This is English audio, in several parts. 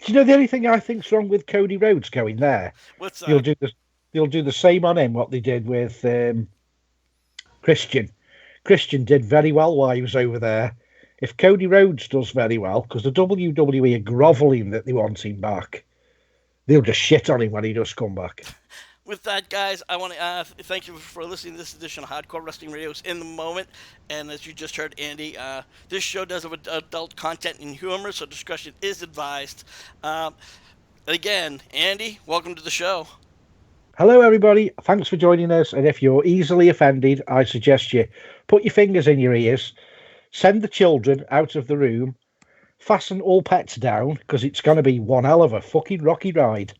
Do you know the only thing I think's wrong with Cody Rhodes going there? What's You'll that? do the You'll do the same on him what they did with Christian. Christian did very well while he was over there. If Cody Rhodes does very well, because the WWE are grovelling that they want him back, they'll just shit on him when he does come back. With that, guys, I want to thank you for listening to this edition of Hardcore Wrestling Radio's In the Moment. And as you just heard, Andy, this show does have adult content and humor, so discretion is advised. Again, Andy, welcome to the show. Hello, everybody. Thanks for joining us. And if you're easily offended, I suggest you put your fingers in your ears, send the children out of the room, fasten all pets down, because it's going to be one hell of a fucking rocky ride.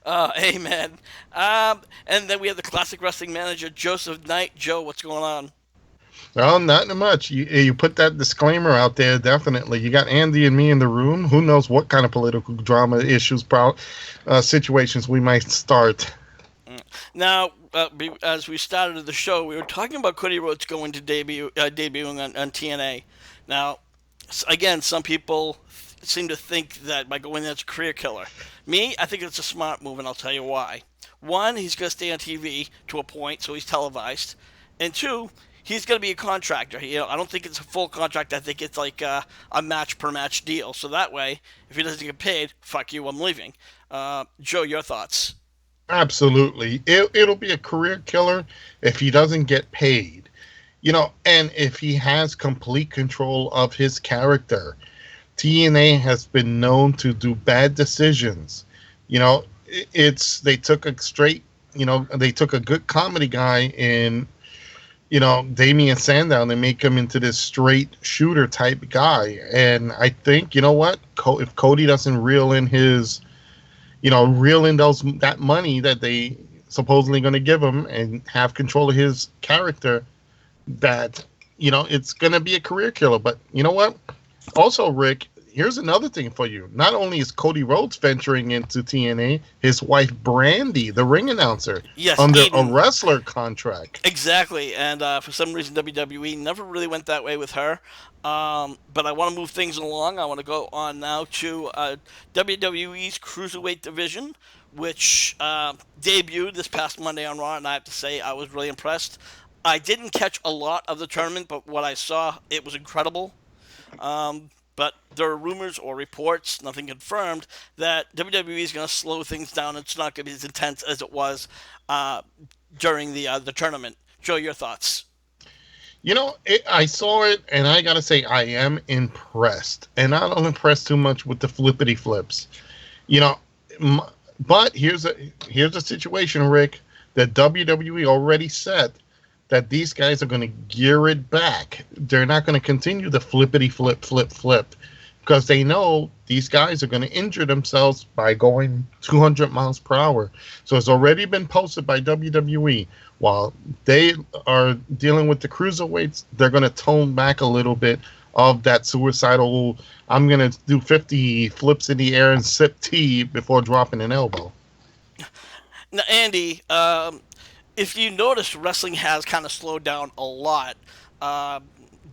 Amen. And then we have the classic wrestling manager, Joseph Knight. Joe, what's going on? Well, not much. You put that disclaimer out there, definitely. You got Andy and me in the room. Who knows what kind of political drama issues, situations we might start. Now, as we started the show, we were talking about Cody Rhodes going to debuting on TNA. Now, again, some people seem to think that by going there, it's a career killer. Me, I think it's a smart move, and I'll tell you why. One, he's going to stay on TV to a point, so he's televised. And two, he's going to be a contractor. I don't think it's a full contract. I think it's like a match-per-match deal. So that way, if he doesn't get paid, fuck you, I'm leaving. Joe, your thoughts? Absolutely. It'll be a career killer if he doesn't get paid. And if he has complete control of his character. TNA has been known to do bad decisions. They took a good comedy guy in, Damian Sandow and make him into this straight shooter type guy. And I think, if Cody doesn't reel in that money that they supposedly going to give him and have control of his character, that, it's going to be a career killer. But you know what? Also, Rick, here's another thing for you. Not only is Cody Rhodes venturing into TNA, his wife Brandi, the ring announcer, yes, under a wrestler contract. Exactly, and for some reason WWE never really went that way with her. But I want to move things along. I want to go on now to WWE's Cruiserweight Division, which debuted this past Monday on Raw, and I have to say I was really impressed. I didn't catch a lot of the tournament, but what I saw, it was incredible. But there are rumors or reports, nothing confirmed, that WWE is going to slow things down. It's not going to be as intense as it was during the tournament. Joe, your thoughts? I saw it, and I got to say, I am impressed. And I don't impress too much with the flippity flips. But here's a situation, Rick, that WWE already said that these guys are going to gear it back. They're not going to continue the flippity flip, because they know these guys are going to injure themselves by going 200 miles per hour. So it's already been posted by WWE. While they are dealing with the cruiserweights, they're going to tone back a little bit of that suicidal, I'm going to do 50 flips in the air and sip tea before dropping an elbow. Now, Andy, if you notice, wrestling has kind of slowed down a lot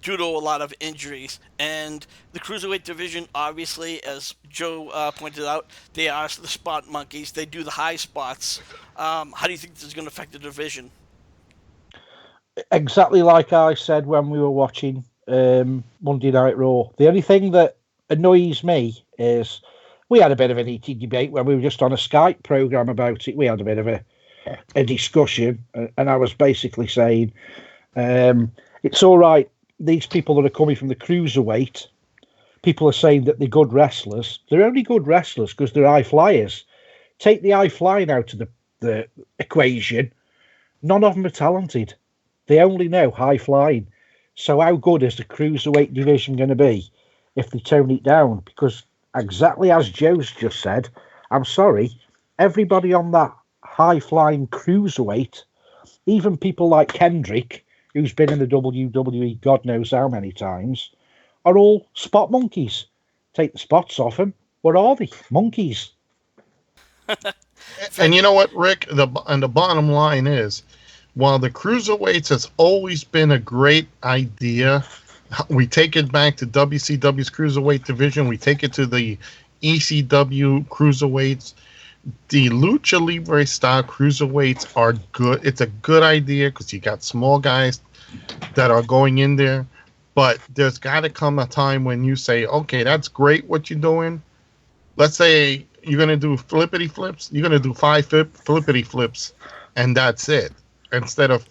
due to a lot of injuries. And the Cruiserweight Division, obviously, as Joe pointed out, they are the spot monkeys. They do the high spots. How do you think this is going to affect the division? Exactly like I said when we were watching Monday Night Raw. The only thing that annoys me is we had a bit of an heated debate when we were just on a Skype program about it. We had a bit of a discussion, and I was basically saying it's all right. These people that are coming from the cruiserweight, people are saying that they're good wrestlers. They're only good wrestlers because they're high flyers. Take the high flying out of the equation. None of them are talented. They only know high flying. So how good is the cruiserweight division going to be if they tone it down? Because exactly as Joe's just said, I'm sorry, everybody on that high-flying cruiserweight, even people like Kendrick, who's been in the WWE God knows how many times, are all spot monkeys. Take the spots off them. What are they? Monkeys. And you know what, Rick? The bottom line is, while the cruiserweights has always been a great idea, we take it back to WCW's Cruiserweight Division. We take it to the ECW cruiserweights. The Lucha Libre style cruiserweights are good. It's a good idea because you got small guys that are going in there. But there's got to come a time when you say, okay, that's great what you're doing. Let's say you're going to do flippity flips. You're going to do five flippity flips, and that's it. Instead of,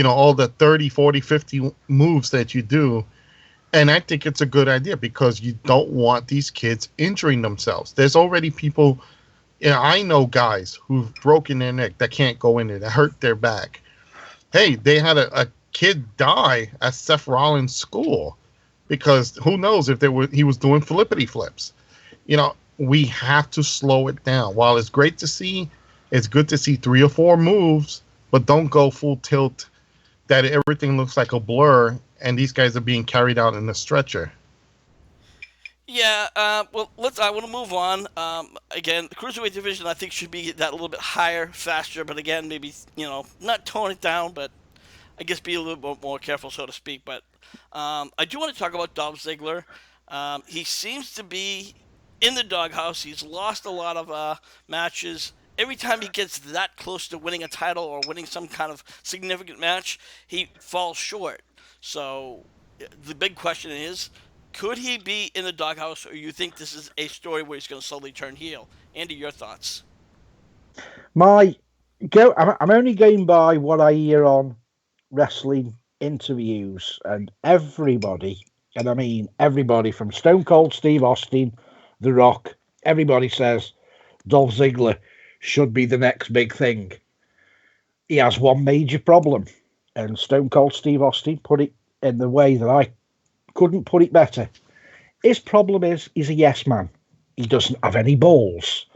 all the 30, 40, 50 moves that you do. And I think it's a good idea because you don't want these kids injuring themselves. There's already people, I know guys who've broken their neck that can't go in there, that hurt their back. Hey, they had a kid die at Seth Rollins' school because who knows if he was doing flippity flips. We have to slow it down. While it's great to see, it's good to see 3 or 4 moves, but don't go full tilt that everything looks like a blur and these guys are being carried out in a stretcher. Yeah, well, I want to move on. Again, the Cruiserweight division, I think, should be that a little bit higher, faster, but again, maybe, not tone it down, but I guess be a little bit more careful, so to speak. But I do want to talk about Dolph Ziggler. He seems to be in the doghouse. He's lost a lot of matches. Every time he gets that close to winning a title or winning some kind of significant match, he falls short. So the big question is, could he be in the doghouse, or you think this is a story where he's going to slowly turn heel? Andy, your thoughts? I'm only going by what I hear on wrestling interviews, and everybody, and I mean everybody from Stone Cold Steve Austin, The Rock, everybody says Dolph Ziggler should be the next big thing. He has one major problem, and Stone Cold Steve Austin put it in the way that I couldn't put it better. His problem is he's a yes man. He doesn't have any balls.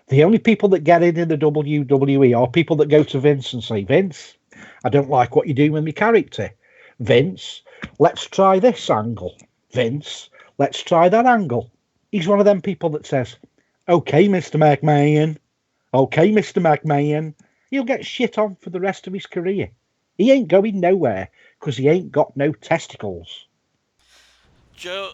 The only people that get in the WWE are people that go to Vince and say, Vince, I don't like what you're doing with my character. Vince, let's try this angle. Vince, let's try that angle. He's one of them people that says, okay, Mr. McMahon. Okay, Mr. McMahon. He'll get shit on for the rest of his career. He ain't going nowhere because he ain't got no testicles. Joe,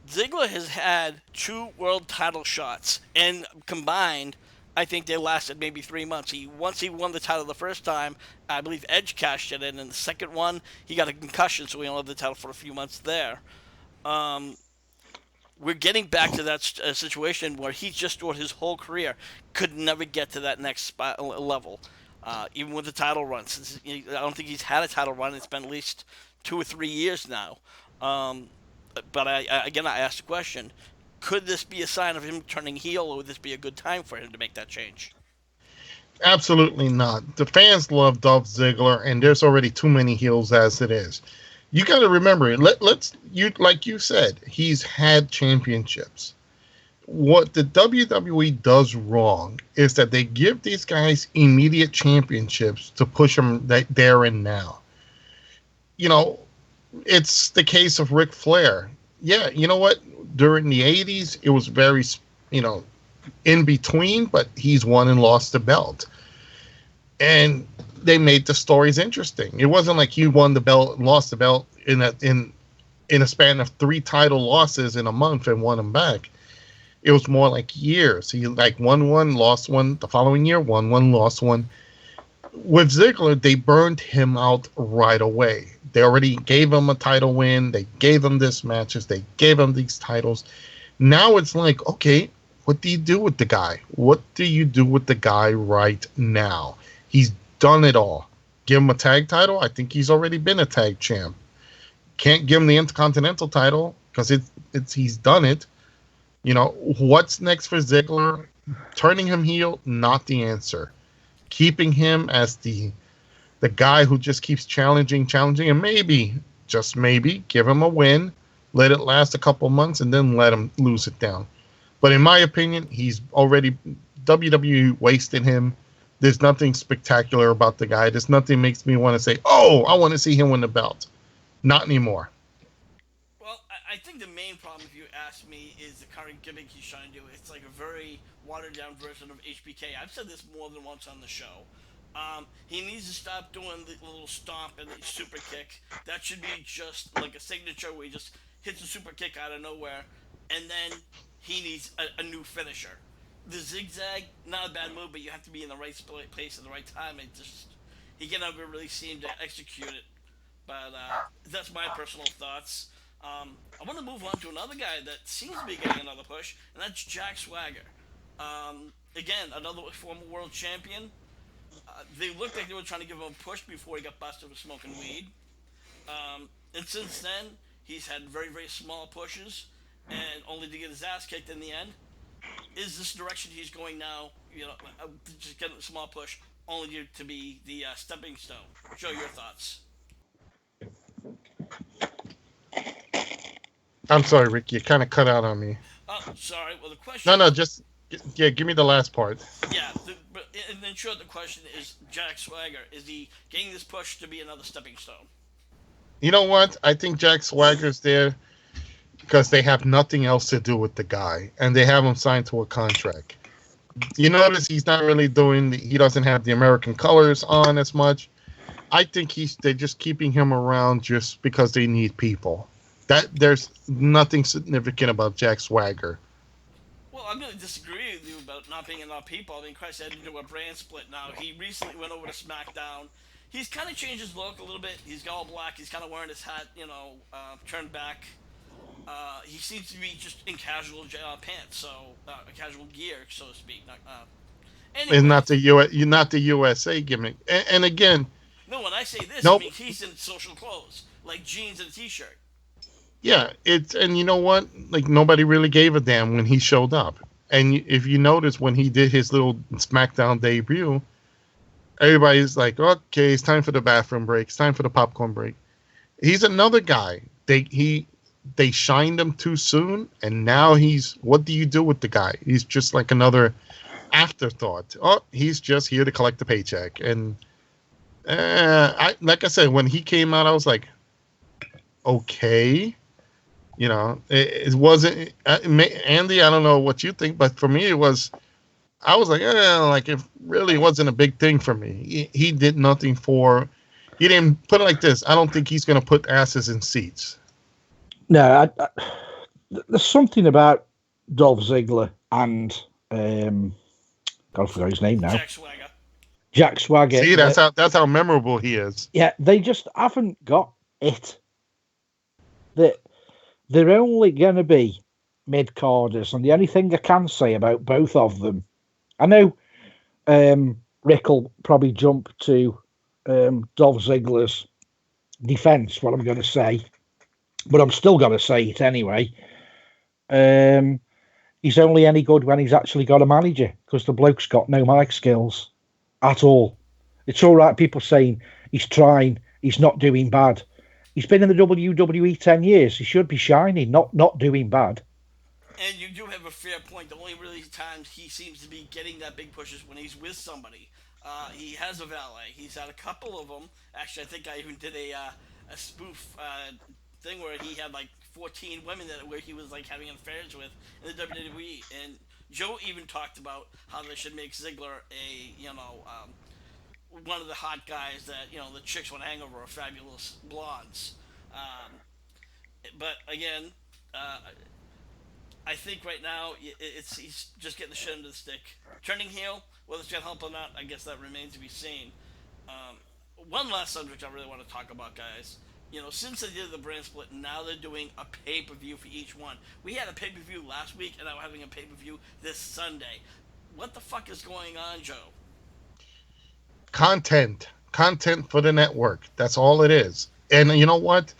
Ziggler has had 2 world title shots, and combined, I think they lasted maybe 3 months. Once he won the title the first time, I believe Edge cashed it in, and the second one, he got a concussion, so he only had the title for a few months there. We're getting back to that situation where he just throughout his whole career could never get to that next level, even with the title run. Since I don't think he's had a title run. It's been at least 2 or 3 years now. But I asked the question, could this be a sign of him turning heel, or would this be a good time for him to make that change? Absolutely not. The fans love Dolph Ziggler, and there's already too many heels as it is. You got to remember, like you said, he's had championships. What the WWE does wrong is that they give these guys immediate championships to push them there and now. It's the case of Ric Flair. Yeah, you know what? During the 80s, it was very, in between, but he's won and lost the belt. And they made the stories interesting. It wasn't like he won the belt and lost the belt in a span of 3 title losses in a month and won them back. It was more like years. He won one, lost one. The following year, won one, lost one. With Ziggler, they burned him out right away. They already gave him a title win. They gave him this matches. They gave him these titles. Now it's like, okay, what do you do with the guy? What do you do with the guy right now? He's done it all. Give him a tag title. I think he's already been a tag champ. Can't give him the Intercontinental title because he's done it. What's next for Ziggler? Turning him heel, not the answer. Keeping him as the guy who just keeps challenging, and maybe, just maybe, give him a win, let it last a couple months, and then let him lose it down. But in my opinion, he's already WWE wasted him. There's nothing spectacular about the guy. There's nothing makes me want to say, oh, I want to see him win the belt. Not anymore. Well, I think the main problem, if you ask me, is the current gimmick he's trying to do. It's like a very watered-down version of HBK. I've said this more than once on the show. He needs to stop doing the little stomp and the super kick. That should be just like a signature where he just hits a super kick out of nowhere. and then he needs a new finisher. The zigzag, not a bad move, but you have to be in the right place at the right time. He can never really seem to execute it. But that's my personal thoughts. I want to move on to another guy that seems to be getting another push, and that's Jack Swagger. Again, another former world champion. They looked like they were trying to give him a push before he got busted for smoking weed. And since then, he's had very, very small pushes, and only to get his ass kicked in the end. Is this direction he's going now? Just getting a small push, only to be the stepping stone. Joe, your thoughts? I'm sorry, Rick. You kind of cut out on me. Oh, sorry. Well, the question. No, just give me the last part. Yeah, and then sure, the question is Jack Swagger. Is he getting this push to be another stepping stone? You know what? I think Jack Swagger's there because they have nothing else to do with the guy, and they have him signed to a contract. You notice he's not really he doesn't have the American colors on as much. I think they're just keeping him around just because they need people. There's nothing significant about Jack Swagger. Well, I'm going to disagree with you about not being enough people. I mean, Christ had to do a brand split now. He recently went over to SmackDown. He's kind of changed his look a little bit. He's got all black. He's kind of wearing his hat, turned back. He seems to be just in casual pants, so casual gear, so to speak. Anyway. And not the USA gimmick. And again, no. When I say this, nope. I mean he's in social clothes, like jeans and a t-shirt. Yeah, and you know what? Like nobody really gave a damn when he showed up. And if you notice when he did his little SmackDown debut, everybody's like, "Okay, it's time for the bathroom break. It's time for the popcorn break." He's another guy. They shined him too soon, and now what do you do with the guy? He's just like another afterthought. Oh, he's just here to collect the paycheck. And like I said, when he came out, I was like, okay. It wasn't Andy. I don't know what you think, but for me, I was like, it really wasn't a big thing for me. He did nothing he didn't put it like this. I don't think he's going to put asses in seats. No, there's something about Dolph Ziggler and God, I forgot his name now. Jack Swagger. See, that's how memorable he is. Yeah, they just haven't got it. They're only going to be mid-carders, and the only thing I can say about both of them, I know Rick will probably jump to Dolph Ziggler's defense, what I'm going to say, but I'm still going to say it anyway. He's only any good when he's actually got a manager, because the bloke's got no mic skills at all. It's all right, people saying he's trying, he's not doing bad. He's been in the WWE 10 years. He should be shining, not doing bad. And you do have a fair point. The only really times he seems to be getting that big push is when he's with somebody. He has a valet. He's had a couple of them. Actually, I think I even did a spoof thing where he had like 14 women where he was like having affairs with in the WWE. And Joe even talked about how they should make Ziggler one of the hot guys that the chicks want to hang over are fabulous blondes. But again, I think right now he's just getting the shit into the stick. Turning heel, whether it's gonna help or not, I guess that remains to be seen. One last subject I really want to talk about, guys. Since they did the brand split, now they're doing a pay-per-view for each one. We had a pay-per-view last week, and now we're having a pay-per-view this Sunday. What the fuck is going on, Joe? Content for the network. That's all it is. And you know what?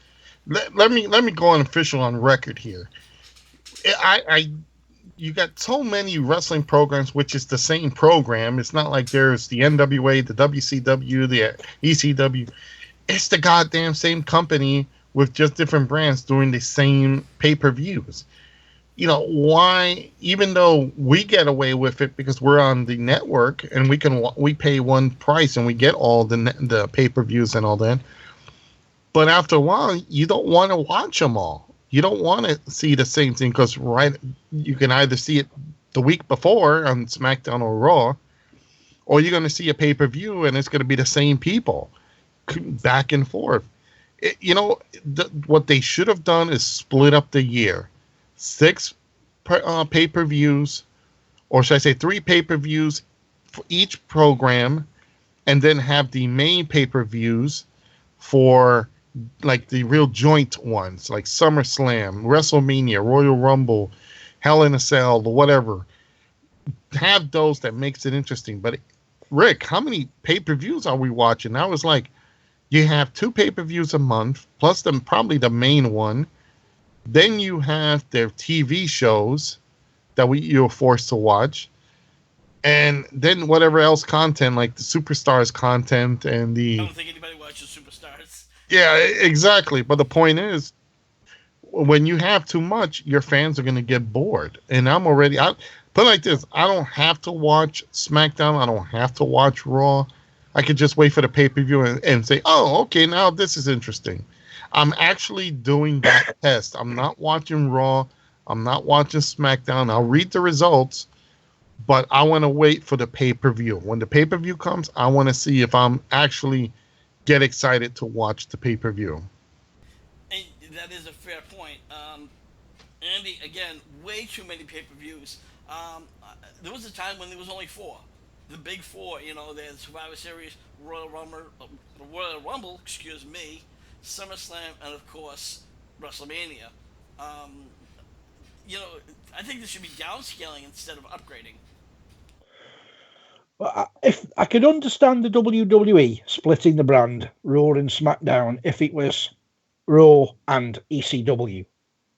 Let me go on official on record here. You got so many wrestling programs, which is the same program. It's not like there's the NWA, the WCW, the ECW. It's the goddamn same company with just different brands doing the same pay-per-views. Why, even though we get away with it because we're on the network and we pay one price and we get all the pay-per-views and all that. But after a while, you don't want to watch them all. You don't want to see the same thing because you can either see it the week before on SmackDown or Raw, or you're going to see a pay-per-view and it's going to be the same people back and forth. What they should have done is split up the year. 6 pay-per-views, or should I say 3 pay-per-views for each program, and then have the main pay-per-views for like the real joint ones, like SummerSlam, WrestleMania, Royal Rumble, Hell in a Cell, whatever. Have those that makes it interesting. But Rick, how many pay-per-views are we watching? Now it's like you have 2 pay-per-views a month, plus probably the main one. Then you have their TV shows that you're forced to watch. And then whatever else content, like the Superstars content and I don't think anybody watches Superstars. Yeah, exactly. But the point is, when you have too much, your fans are going to get bored. And put it like this, I don't have to watch SmackDown. I don't have to watch Raw. I could just wait for the pay-per-view and say, oh, okay, now this is interesting. I'm actually doing that test. I'm not watching Raw. I'm not watching SmackDown. I'll read the results, but I want to wait for the pay-per-view. When the pay-per-view comes, I want to see if I'm actually get excited to watch the pay-per-view. And that is a fair point. Andy, again, way too many pay-per-views. There was a time when there was only 4. The big 4, there's Survivor Series, Royal Rumble, SummerSlam, and of course, WrestleMania. I think this should be downscaling instead of upgrading. Well, if I could understand the WWE splitting the brand Raw and SmackDown if it was Raw and ECW,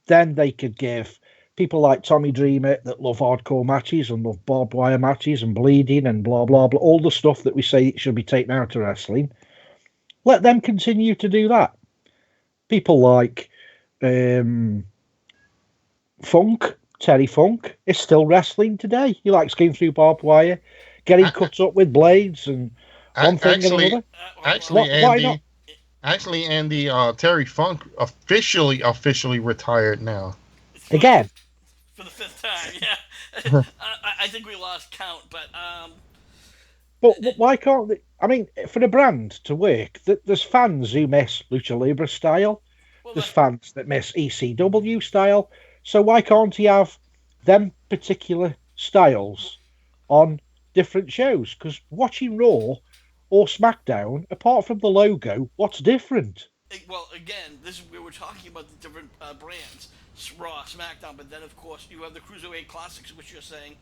then they could give people like Tommy Dreamer that love hardcore matches and love barbed wire matches and bleeding and blah, blah, blah, all the stuff that we say should be taken out of wrestling. Let them continue to do that. People like Funk, Terry Funk, is still wrestling today. He likes going through barbed wire, getting cut up with blades and one thing and another. Andy, Terry Funk officially retired now. Again. For the 5th time, yeah. I think we lost count, but... But why can't they? I mean, for the brand to work, there's fans who miss Lucha Libre style. There's fans that miss ECW style. So why can't he have them particular styles on different shows? Because watching Raw or SmackDown, apart from the logo, what's different? Well, again, this is where we're talking about the different brands. Raw, SmackDown, but then, of course, you have the Cruiserweight Classics, which you're saying,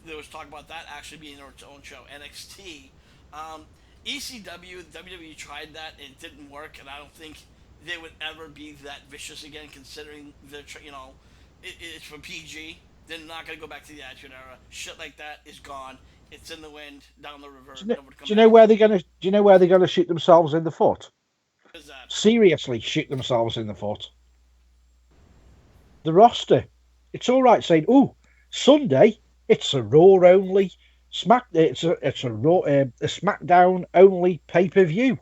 there was talk about that actually being its own show. NXT. ECW, WWE tried that, and it didn't work, and I don't think they would ever be that vicious again, considering it's for PG. They're not going to go back to the Attitude Era. Shit like that is gone. It's in the wind, down the river. Do you know where they're gonna shoot themselves in the foot? Seriously, shoot themselves in the foot. The roster. It's all right saying, "Oh, Sunday it's a Raw only it's a Raw a SmackDown only pay-per-view."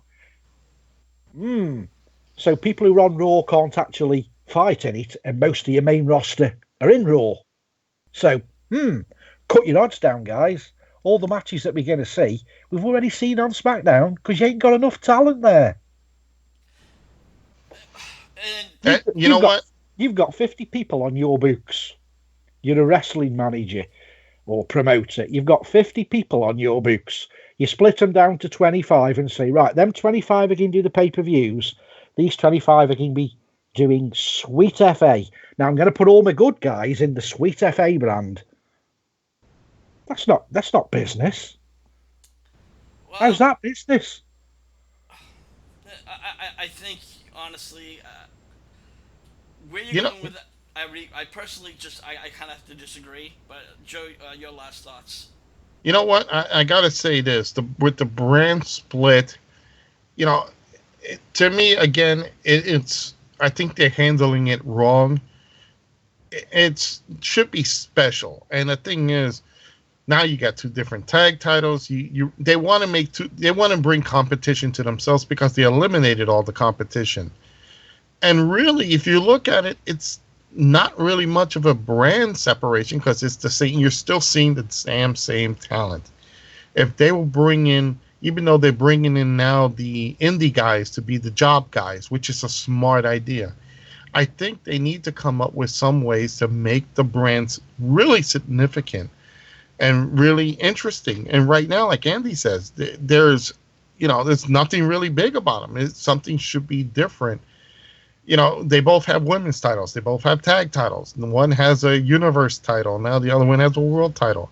So people who are on Raw can't actually fight in it, and most of your main roster are in Raw. So, cut your odds down, guys. All the matches that we're going to see, we've already seen on SmackDown because you ain't got enough talent there. And You've got 50 people on your books. You're a wrestling manager or promoter. You've got 50 people on your books. You split them down to 25 and say, right, them 25 are going to do the pay-per-views. These 25 are going to be doing Sweet FA. Now I'm going to put all my good guys in the Sweet FA brand. That's not business. Well, how's that business? I think, honestly, where you're going with that, I personally I kind of have to disagree. But Joe, your last thoughts. You know what? I got to say this. With the brand split, to me, again, it's I think they're handling it wrong. It should be special. And the thing is, now you got 2 different tag titles. They want to bring competition to themselves because they eliminated all the competition. And really, if you look at it, it's not really much of a brand separation because it's the same. You're still seeing the same talent. If they will bring in, even though they're bringing in now the indie guys to be the job guys, which is a smart idea. I think they need to come up with some ways to make the brands really significant and really interesting. And right now, like Andy says, there's nothing really big about them. Something should be different. They both have women's titles. They both have tag titles. And one has a universe title. Now the other one has a world title.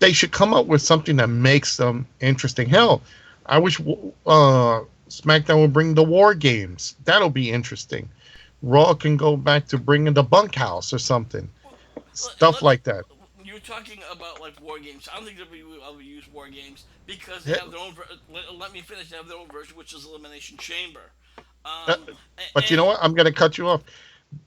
They should come up with something that makes them interesting. Hell, I wish SmackDown would bring the War Games. That'll be interesting. Raw can go back to bringing the Bunkhouse or something. Stuff like that. You're talking about like War Games. I don't think WWE will ever use War Games because they have their own. Let me finish. They have their own version, which is Elimination Chamber. But you know what? I'm going to cut you off.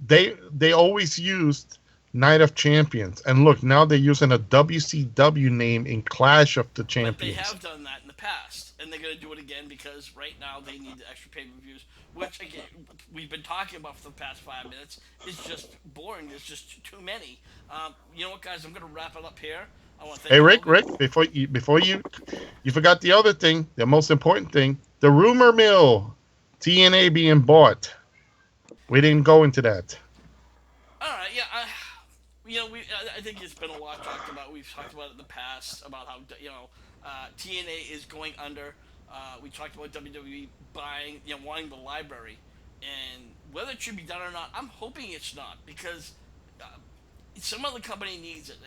They always used Night of Champions, and look, now they're using a WCW name in Clash of the Champions. But they have done that in the past, and they're going to do it again because right now they need the extra pay-per-views, which again we've been talking about for the past 5 minutes. It's just boring. There's just too many. You know what, guys? I'm going to wrap it up here. I want to thank Rick, before you forgot the other thing, the most important thing, the rumor mill, TNA being bought. We didn't go into that. All right, yeah. I think it's been a lot talked about. We've talked about it in the past about how TNA is going under. We talked about WWE buying, wanting the library, and whether it should be done or not. I'm hoping it's not because some other company needs it.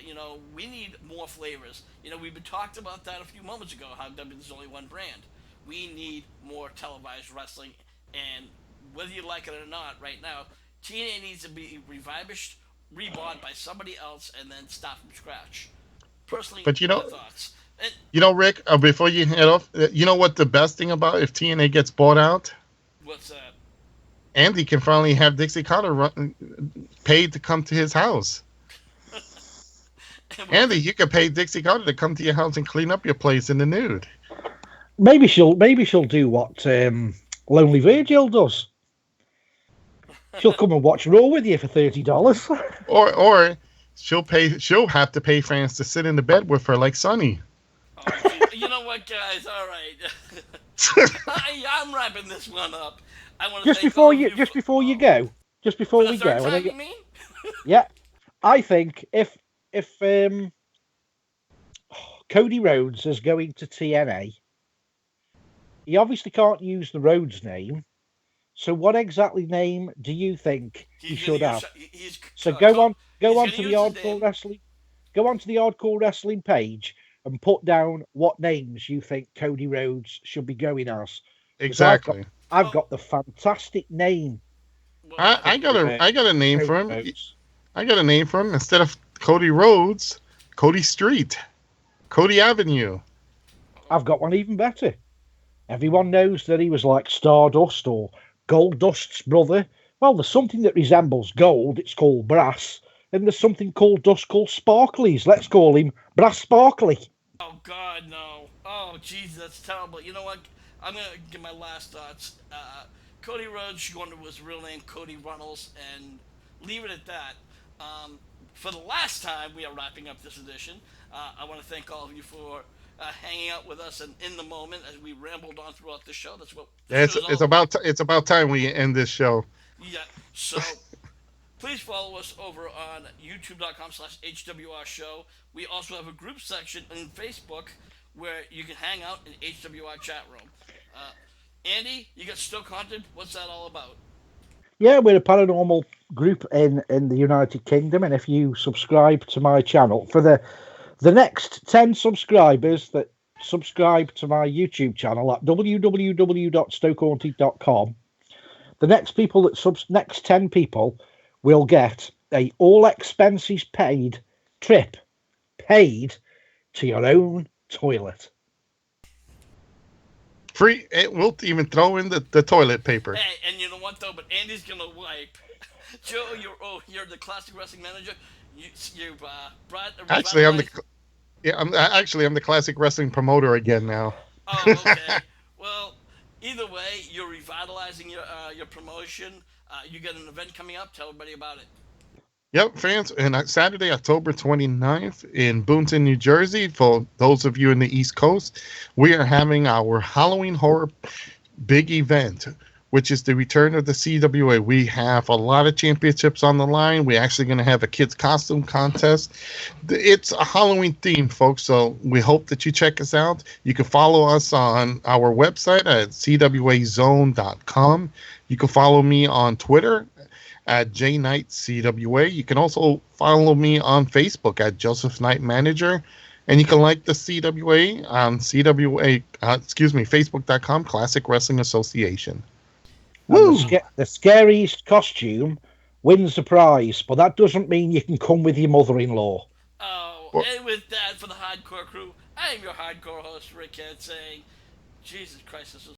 We need more flavors. We've been talked about that a few moments ago. How there's only one brand. We need more televised wrestling, and whether you like it or not, right now TNA needs to be revived, rebought by somebody else, and then start from scratch. Personally, but my thoughts. Rick, before you head off, you know what the best thing about if TNA gets bought out? What's that? Andy can finally have Dixie Carter paid to come to his house. Andy, you can pay Dixie Carter to come to your house and clean up your place in the nude. Maybe she'll do what Lonely Virgil does. She'll come and watch Raw with you for $30. Or she'll have to pay fans to sit in the bed with her like Sonny. Oh, you know what, guys? All right. I'm wrapping this one up. I want to just before we go. Yeah, I think if Cody Rhodes is going to TNA, he obviously can't use the Rhodes name. So what exactly name do you think he should have? Go on to the Hardcore Wrestling page and put down what names you think Cody Rhodes should be going as. Exactly. I've got the fantastic name. I got a name for him. I got a name for him. Instead of Cody Rhodes, Cody Street, Cody Avenue. I've got one even better. Everyone knows that he was like Stardust or Goldust's brother. Well, there's something that resembles gold. It's called brass. And there's something called dust called sparklies. Let's call him Brass Sparkly. Oh, God, no. Oh, jeez, that's terrible. You know what? I'm going to give my last thoughts. Cody Rhodes should go under his real name, Cody Runnels, and leave it at that. For the last time we are wrapping up this edition, I want to thank all of you for hanging out with us and in the moment as we rambled on throughout the show. That's what it's about time we end this show. Yeah. So please follow us over on youtube.com/HWR show. We also have a group section in Facebook where you can hang out in HWR chat room. Andy, you got Stoke Haunted? What's that all about? Yeah, we're a paranormal group in the United Kingdom, and if you subscribe to my channel, for the next 10 subscribers that subscribe to my YouTube channel at www.stokehaunted.com, the next next 10 people will get a all expenses paid trip paid to your own toilet. Free. We'll even throw in the toilet paper. Hey, and you know what though? But Andy's gonna wipe. Joe, you're the classic wrestling manager. You brought. Actually, I'm the classic wrestling promoter again now. Oh, okay. Well, either way, you're revitalizing your promotion. You got an event coming up. Tell everybody about it. Yep, fans, and Saturday, October 29th in Boonton, New Jersey. For those of you in the East Coast, we are having our Halloween Horror big event which is the return of the CWA. We have a lot of championships on the line. We're actually going to have a kids costume contest. It's a Halloween theme, folks, so we hope that you check us out. You can follow us on our website at cwazone.com. You can follow me on Twitter at jknightcwa. You can also follow me on Facebook at Joseph Knight Manager. And you can like the CWA on Facebook.com, Classic Wrestling Association. Woo! The scariest costume wins the prize, but that doesn't mean you can come with your mother-in-law. Oh, and with that, for the Hardcore Crew, I am your hardcore host, Rick Head, saying, Jesus Christ, this was